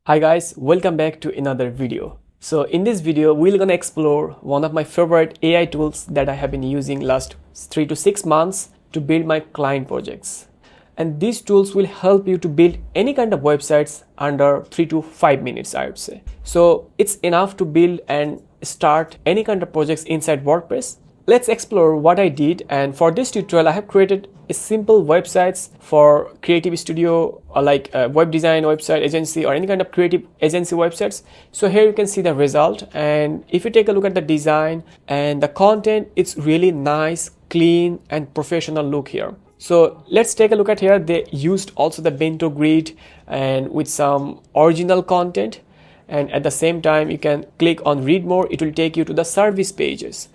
Hi guys, welcome back to another video. So in this video, we're gonna explore one of my favorite AI tools that I have been using last 3 to 6 months to build my client projects. And these tools will help you to build any kind of websites under 3 to 5 minutes, I would say. So it's enough to build and start any kind of projects inside WordPress. Let's explore what I did, and for this tutorial I have created a simple websites for creative studio or like a web design website agency or any kind of creative agency websites. So here you can see the result, and if you take a look at the design and the content, it's really nice, clean and professional look here. So let's take a look at here. They used also the bento grid and with some original content, and at the same time you can click on read more, it will take you to the service pages.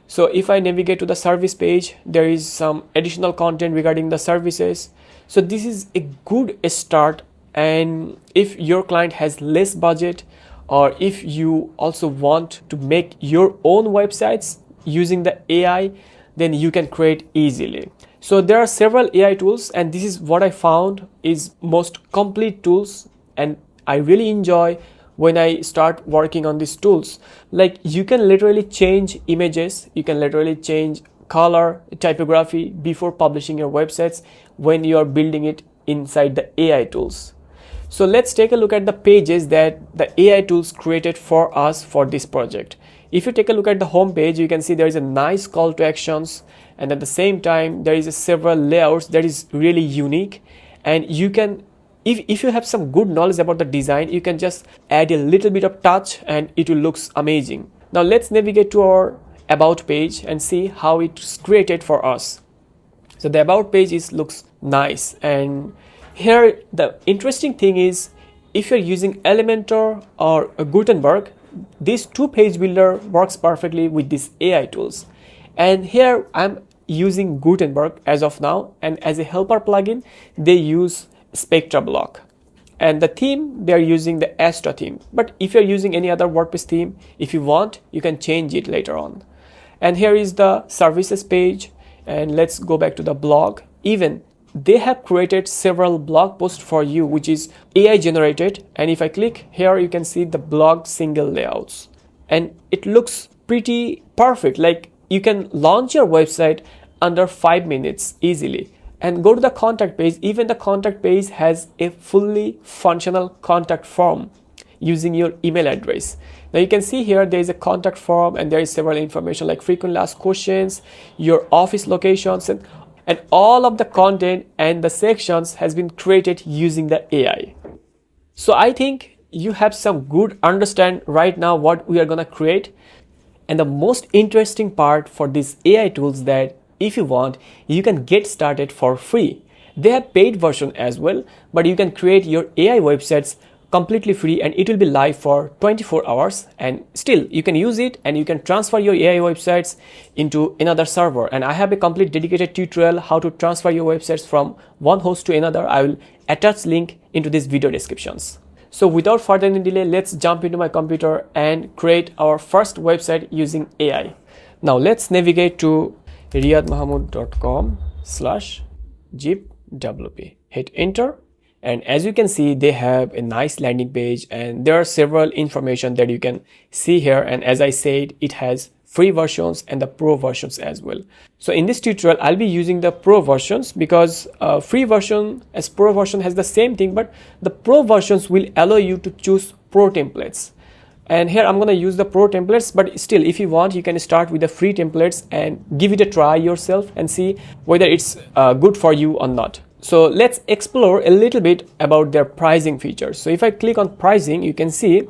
So if I navigate to the service page, there is some additional content regarding the services. So this is a good start, and if your client has less budget, or if you also want to make your own websites using the AI, then you can create easily. So there are several AI tools, and this is what I found is most complete tools, and I really enjoy when I start working on these tools. Like, you can literally change images, you can literally change color, typography before publishing your websites when you are building it inside the AI tools. So let's take a look at the pages that the AI tools created for us for this project. If you take a look at the home page, you can see there is a nice call to actions, and at the same time there is several layouts that is really unique, and you can if you have some good knowledge about the design, you can just add a little bit of touch and it will look amazing. Now let's navigate to our about page and see how it's created for us. So the about page looks nice, and here the interesting thing is, if you're using Elementor or Gutenberg, this two-page builder works perfectly with these AI tools. And here I'm using Gutenberg as of now, and as a helper plugin they use Spectra block, and the theme they're using the Astra theme. But if you're using any other WordPress theme, if you want, you can change it later on. And here is the services page, and let's go back to the blog. Even they have created several blog posts for you, which is AI generated, and if I click here you can see the blog single layouts, and it looks pretty perfect. Like, you can launch your website under 5 minutes easily. And go to the contact page. Even the contact page has a fully functional contact form using your email address. Now you can see here there is a contact form, and there is several information like frequently asked questions, your office locations, and all of the content and the sections has been created using the AI. So I think you have some good understand right now what we are gonna create. And the most interesting part for these AI tools that if you want, you can get started for free. They have paid version as well, but you can create your AI websites completely free, and it will be live for 24 hours, and still you can use it and you can transfer your AI websites into another server. And I have a complete dedicated tutorial how to transfer your websites from one host to another. I will attach link into this video descriptions. So without further delay, let's jump into my computer and create our first website using AI. Now let's navigate to riadmahmud.com/zipwp. Hit enter, and as you can see they have a nice landing page, and there are several information that you can see here. And as I said, it has free versions and the pro versions as well. So in this tutorial I'll be using the pro versions because free version as pro version has the same thing, but the pro versions will allow you to choose pro templates. And here I'm going to use the pro templates, but still if you want you can start with the free templates and give it a try yourself and see whether it's good for you or not. So let's explore a little bit about their pricing features. So if I click on pricing, you can see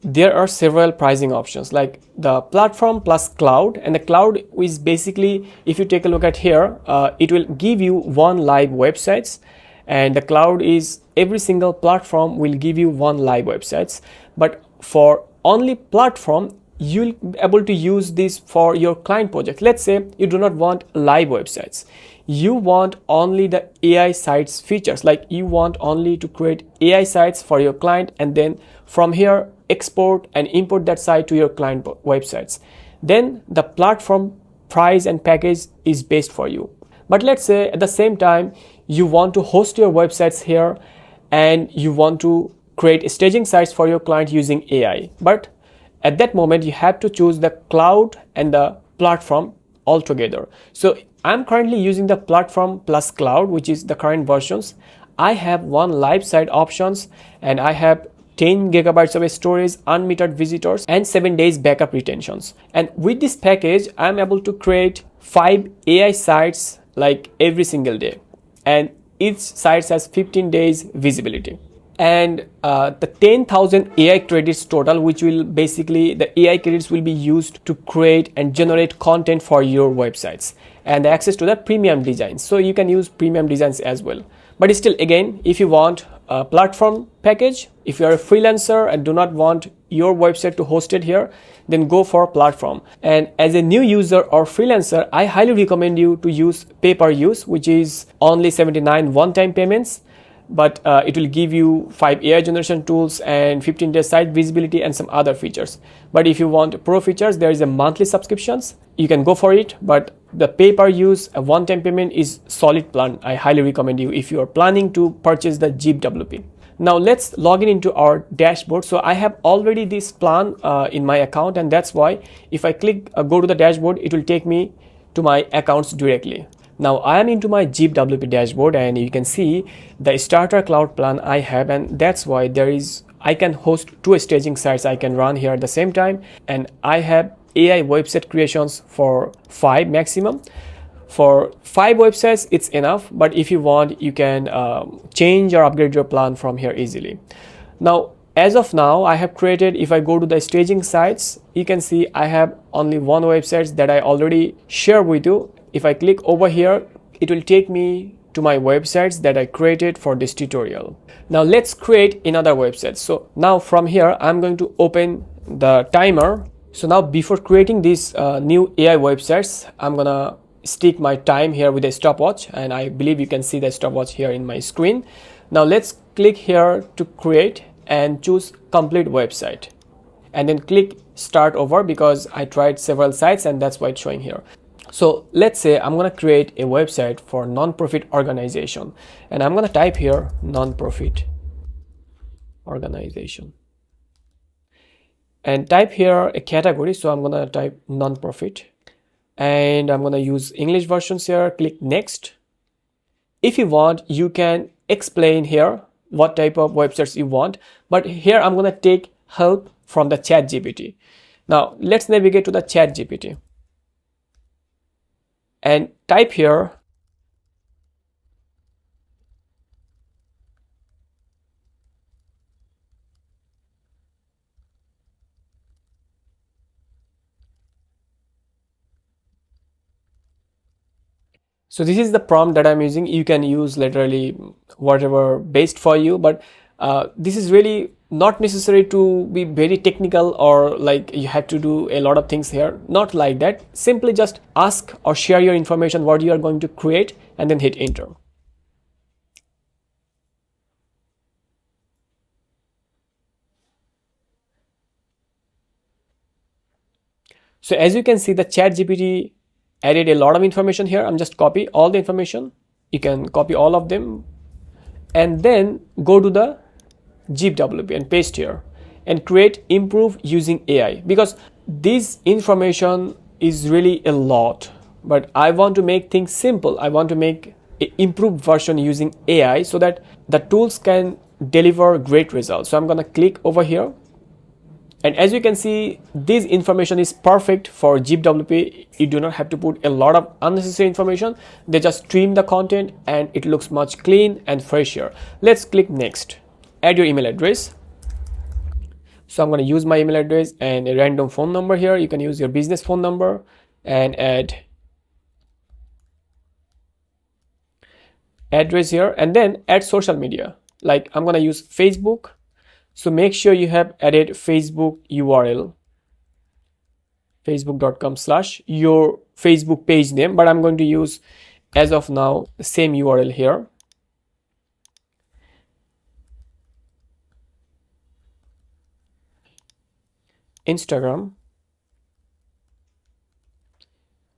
there are several pricing options like the platform plus cloud. And the cloud is basically, if you take a look at here, it will give you one live websites, and the cloud is every single platform will give you one live websites. But for only platform, you'll be able to use this for your client project. Let's say you do not want live websites, you want only the AI sites features, like you want only to create AI sites for your client, and then from here export and import that site to your client websites. Then the platform price and package is best for you. But let's say at the same time you want to host your websites here, and you want to create staging sites for your client using AI. But at that moment, you have to choose the cloud and the platform altogether. So I'm currently using the platform plus cloud, which is the current versions. I have one live site options, and I have 10 gigabytes of storage, unmetered visitors, and 7 days backup retentions. And with this package, I'm able to create 5 AI sites like every single day. And each site has 15 days visibility. And the 10,000 AI credits total, which will basically, the AI credits will be used to create and generate content for your websites, and the access to the premium designs. So you can use premium designs as well. But still, again, if you want a platform package, if you are a freelancer and do not want your website to host it here, then go for platform. And as a new user or freelancer, I highly recommend you to use pay-per-use, which is only 79 one-time payments, but it will give you 5 AI generation tools and 15-day site visibility and some other features. But if you want pro features, there is a monthly subscriptions. You can go for it, but the pay-per-use, a one-time payment is solid plan. I highly recommend you if you are planning to purchase the Jeep WP. Now let's log in into our dashboard. So I have already this plan in my account, and that's why if I click go to the dashboard, it will take me to my accounts directly. Now I am into my Jeep WP dashboard, and you can see the starter cloud plan I have, and that's why I can host 2 staging sites I can run here at the same time, and I have AI website creations for 5 maximum. For 5 websites it's enough, but if you want, you can change or upgrade your plan from here easily. Now as of now, I have created, if I go to the staging sites, you can see I have only 1 website that I already share with you. If I click over here, it will take me to my websites that I created for this tutorial. Now let's create another website. So now from here, I'm going to open the timer. So now before creating these new AI websites, I'm gonna stick my time here with a stopwatch, and I believe you can see the stopwatch here in my screen. Now let's click here to create and choose complete website, and then click start over because I tried several sites and that's why it's showing here. So let's say I'm gonna create a website for non-profit organization, and I'm gonna type here non-profit organization and type here a category. So I'm gonna type non-profit, and I'm gonna use English versions here. Click next. If you want, you can explain here what type of websites you want, but here I'm gonna take help from the ChatGPT. Now let's navigate to the ChatGPT and type here so this is the prompt that I'm using. You can use literally whatever based for you, but this is really not necessary to be very technical or like you have to do a lot of things here. Not like that. Simply just ask or share your information, what you are going to create, and then hit enter. So as you can see, the ChatGPT added a lot of information here. I'm just copy all the information. You can copy all of them and then go to the Jeep WP and paste here and create improve using AI, because this information is really a lot, but I want to make things simple. I want to make an improved version using AI so that the tools can deliver great results. So I'm gonna click over here, and as you can see, this information is perfect for Jeep WP. You do not have to put a lot of unnecessary information. They just trim the content and it looks much clean and fresh here. Let's click next. Add your email address. So I'm going to use my email address and a random phone number here. You can use your business phone number and add address here, and then add social media. Like I'm going to use Facebook. So make sure you have added Facebook URL, facebook.com/ your Facebook page name, but I'm going to use as of now the same URL here. Instagram.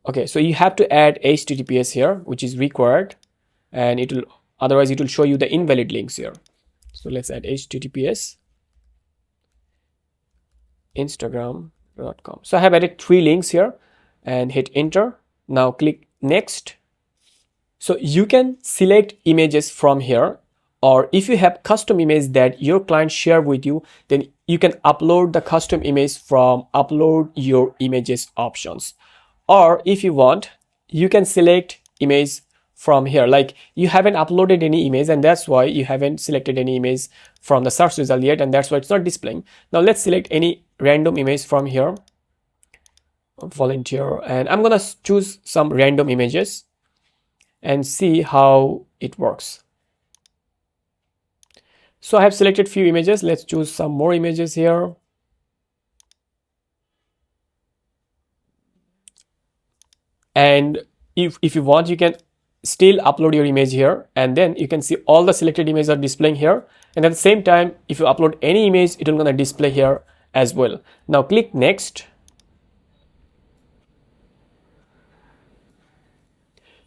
Okay, so you have to add HTTPS here, which is required, and it will, otherwise it will show you the invalid links here. So let's add https instagram.com. So I have added 3 links here and hit enter. Now click next. So you can select images from here, or if you have custom image that your client share with you, then you can upload the custom image from upload your images options. Or if you want, you can select image from here, like you haven't uploaded any image and that's why you haven't selected any image from the search result yet, and that's why it's not displaying. Now let's select any random image from here, volunteer, and I'm gonna choose some random images and see how it works. So I have selected few images. Let's choose some more images here. And if you want, you can still upload your image here, and then you can see all the selected images are displaying here. And at the same time, if you upload any image, it will gonna display here as well. Now click next.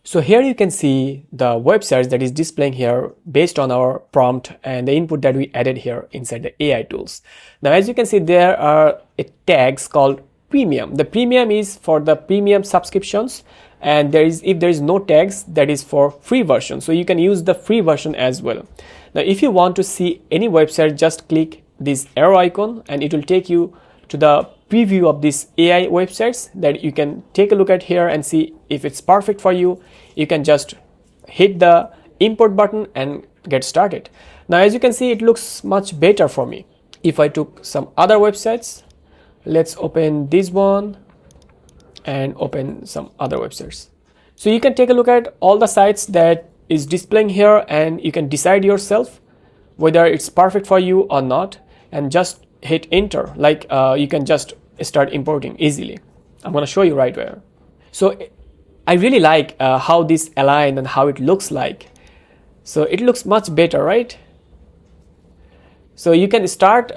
So here you can see the websites that is displaying here based on our prompt and the input that we added here inside the AI tools. Now as you can see, there are tags called premium. The premium is for the premium subscriptions, and if there is no tags, that is for free version. So you can use the free version as well. Now if you want to see any website, just click this arrow icon and it will take you to the preview of these AI websites that you can take a look at here and see if it's perfect for you. You can just hit the import button and get started. Now as you can see, it looks much better for me. If I took some other websites, let's open this one and open some other websites. So you can take a look at all the sites that is displaying here and you can decide yourself whether it's perfect for you or not, and just hit enter. Like you can just start importing easily. I'm going to show you right where. So I really like how this align and how it looks like. So it looks much better, right? So you can start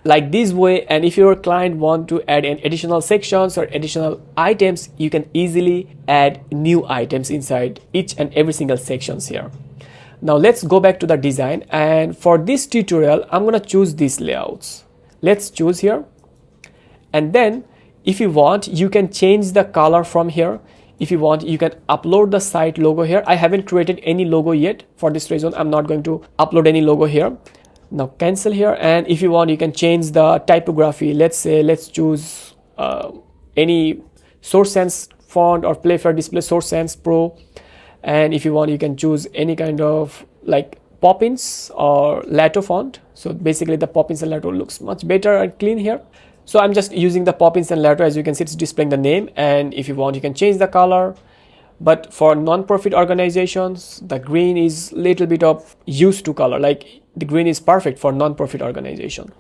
like this way, and if your client want to add an additional sections or additional items, you can easily add new items inside each and every single sections here. Now let's go back to the design, and for this tutorial I'm going to choose these layouts. Let's choose here, and then if you want, you can change the color from here. If you want, you can upload the site logo here. I haven't created any logo yet. For this reason, I'm not going to upload any logo here. Now cancel here, and if you want, you can change the typography. Let's choose any Source Sans font or Playfair Display Source Sans Pro. And if you want, you can choose any kind of like Poppins or Lato font. So basically the Poppins and Lato looks much better and clean here. So I'm just using the Poppins and Lato. As you can see, it's displaying the name, and if you want, you can change the color. But for non-profit organizations, the green is little bit of used to color, like the green is perfect for non-profit organization.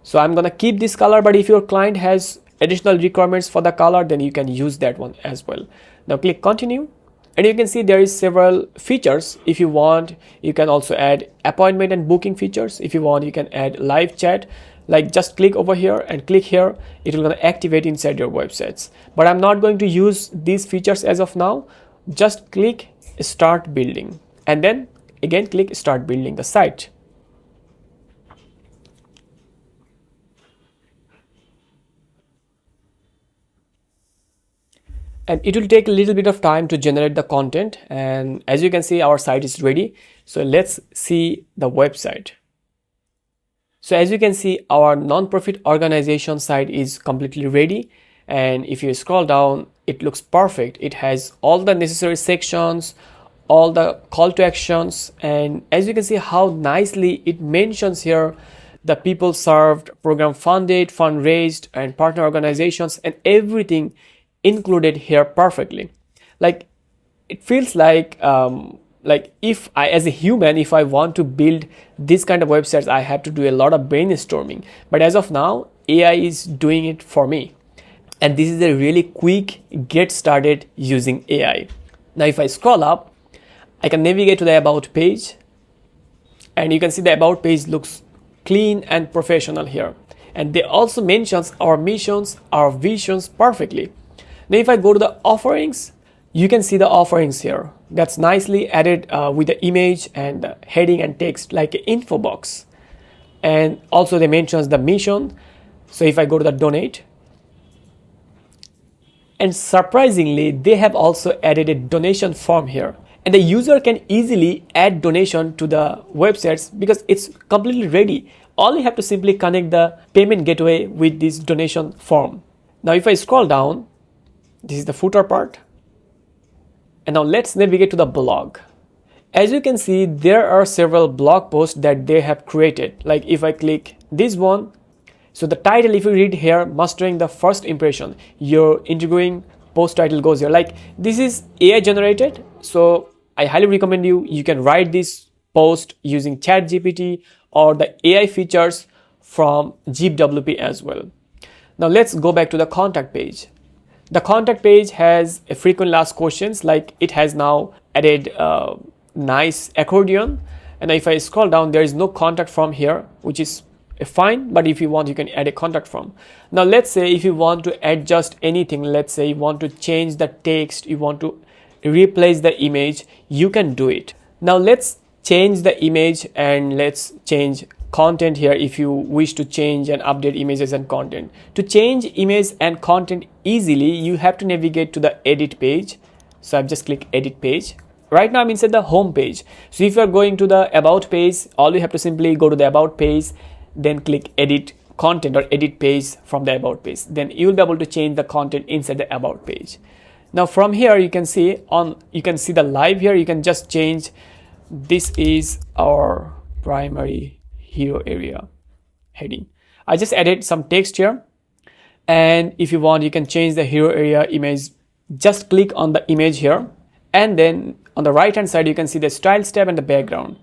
So I'm gonna keep this color, but if your client has additional requirements for the color, then you can use that one as well. Now click continue, and you can see there is several features. If you want, you can also add appointment and booking features. If you want, you can add live chat. Like just click over here and click here, it will gonna activate inside your websites. But I'm not going to use these features as of now. Just click start building, and then again click start building the site. And it will take a little bit of time to generate the content, and as you can see, our site is ready. So let's see the website. So as you can see, our non-profit organization site is completely ready, and if you scroll down, it looks perfect. It has all the necessary sections, all the call to actions, and as you can see how nicely it mentions here the people served, program funded, fundraised, and partner organizations, and everything included here perfectly. Like it feels like if I, as a human, if I want to build this kind of websites, I have to do a lot of brainstorming. But as of now, AI is doing it for me. And this is a really quick get started using AI. Now, if I scroll up, I can navigate to the About page. And you can see the About page looks clean and professional here. And they also mentions our missions, our visions perfectly. Now, if I go to the offerings, You can see the offerings here. That's nicely added with the image and the heading and text like an info box. And also they mentions the mission. So if I go to the donate, and surprisingly, they have also added a donation form here. And the user can easily add donation to the websites because it's completely ready. All you have to simply connect the payment gateway with this donation form. Now, if I scroll down, this is the footer part. And now let's navigate to the blog. As you can see, there are several blog posts that they have created. Like if I click this one, so the title, if you read here, mastering the first impression, your interviewing post title goes here. Like this is AI generated. So I highly recommend you can write this post using ChatGPT or the AI features from GWP as well. Now let's go back to the contact page. The contact page has a frequently asked questions, like it has now added a nice accordion. And if I scroll down, there is no contact form here, which is fine, but if you want, you can add a contact form. Now let's say if you want to adjust anything, let's say you want to change the text, you want to replace the image, you can do it. Now let's change the image and let's change content here. If you wish to change and update images and content, to change image and content easily, you have to navigate to the edit page. So I've just clicked edit page. Right now I'm inside the home page. So if you're going to the about page, all you have to simply go to the about page, then click edit content or edit page from the about page. Then you will be able to change the content inside the about page. Now from here you can see the live here. You can just change, this is our primary hero area heading. I just added some text here, and if you want, you can change the hero area image. Just click on the image here, and then on the right hand side you can see the styles tab and the background,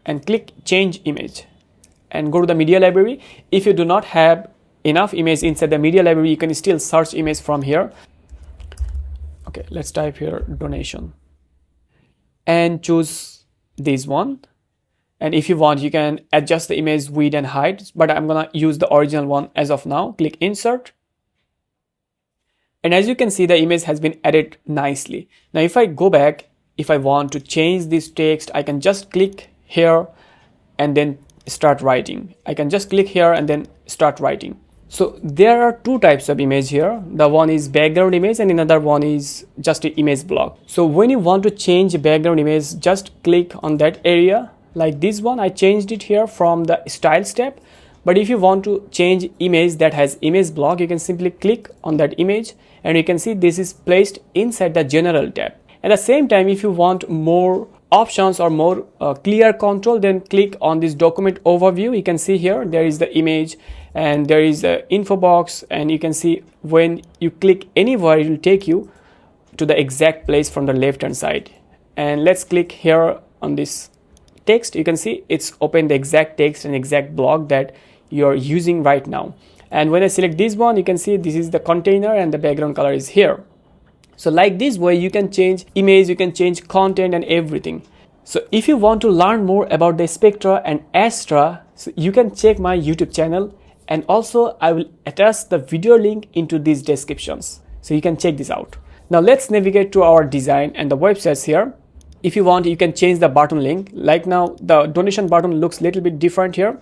and click change image and go to the media library. If you do not have enough image inside the media library, you can still search image from here. Okay, let's type here donation and choose this one. And if you want, you can adjust the image width and height, but I'm gonna use the original one as of now. Click insert. And as you can see, the image has been added nicely. Now if I go back, if I want to change this text, I can just click here and then start writing. I can just click here and then start writing. So there are two types of image here. The one is background image and another one is just an image block. So when you want to change background image, just click on that area. Like this one, I changed it here from the styles tab. But if you want to change image that has image block, you can simply click on that image, and you can see this is placed inside the general tab. At the same time, if you want more options or more clear control, then click on this document overview. You can see here there is the image and there is the info box, and you can see when you click anywhere, it will take you to the exact place from the left hand side. And let's click here on this text. You can see it's open the exact text and exact block that you're using right now. And when I select this one, you can see this is the container and the background color is here. So like this way, you can change image, you can change content and everything. So if you want to learn more about the Spectra and Astra, so you can check my YouTube channel, and also I will attach the video link into these descriptions. So you can check this out. Now let's navigate to our design and the websites here. If you want, you can change the button link. Like now, the donation button looks a little bit different here.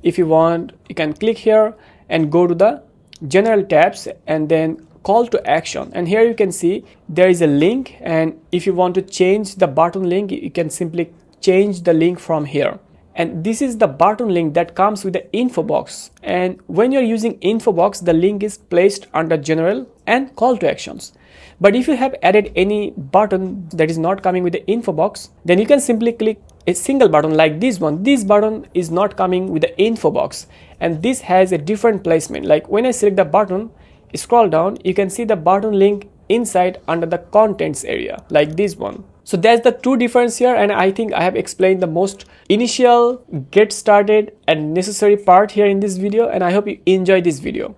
If you want, you can click here and go to the general tabs and then call to action. And here you can see there is a link. And if you want to change the button link, you can simply change the link from here. And this is the button link that comes with the info box. And when you're using info box, the link is placed under general and call to actions. But if you have added any button that is not coming with the info box, then you can simply click a single button like this one. This button is not coming with the info box, and this has a different placement. Like when I select the button, scroll down, you can see the button link inside under the contents area, like this one. So that's the two difference here, and I think I have explained the most initial, get started and necessary part here in this video, and I hope you enjoy this video.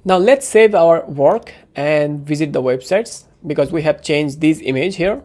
Now let's save our work and visit the websites, because we have changed this image here.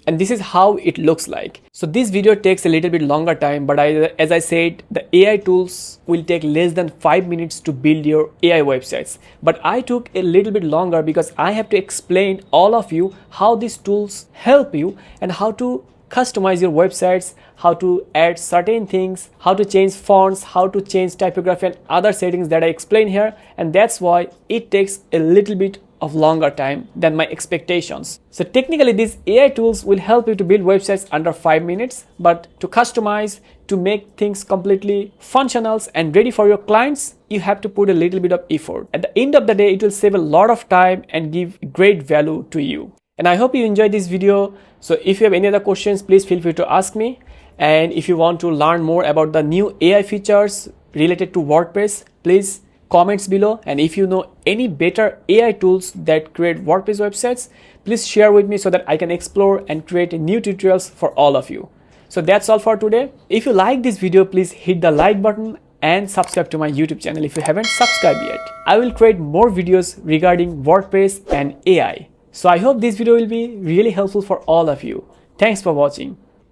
and this is how it looks like. So this video takes a little bit longer time, but as I said, the AI tools will take less than 5 minutes to build your AI websites. But I took a little bit longer because I have to explain all of you how these tools help you and how to customize your websites, how to add certain things, how to change fonts, how to change typography and other settings that I explain here. And that's why it takes a little bit of longer time than my expectations. So technically these AI tools will help you to build websites under 5 minutes, but to customize, to make things completely functional and ready for your clients, you have to put a little bit of effort. At the end of the day, it will save a lot of time and give great value to you. And I hope you enjoyed this video. So if you have any other questions, please feel free to ask me. And if you want to learn more about the new AI features related to WordPress, please comments below. And if you know any better AI tools that create WordPress websites, please share with me so that I can explore and create new tutorials for all of you. So that's all for today. If you like this video, please hit the like button and subscribe to my YouTube channel if you haven't subscribed yet. I will create more videos regarding WordPress and AI. So I hope this video will be really helpful for all of you. Thanks for watching.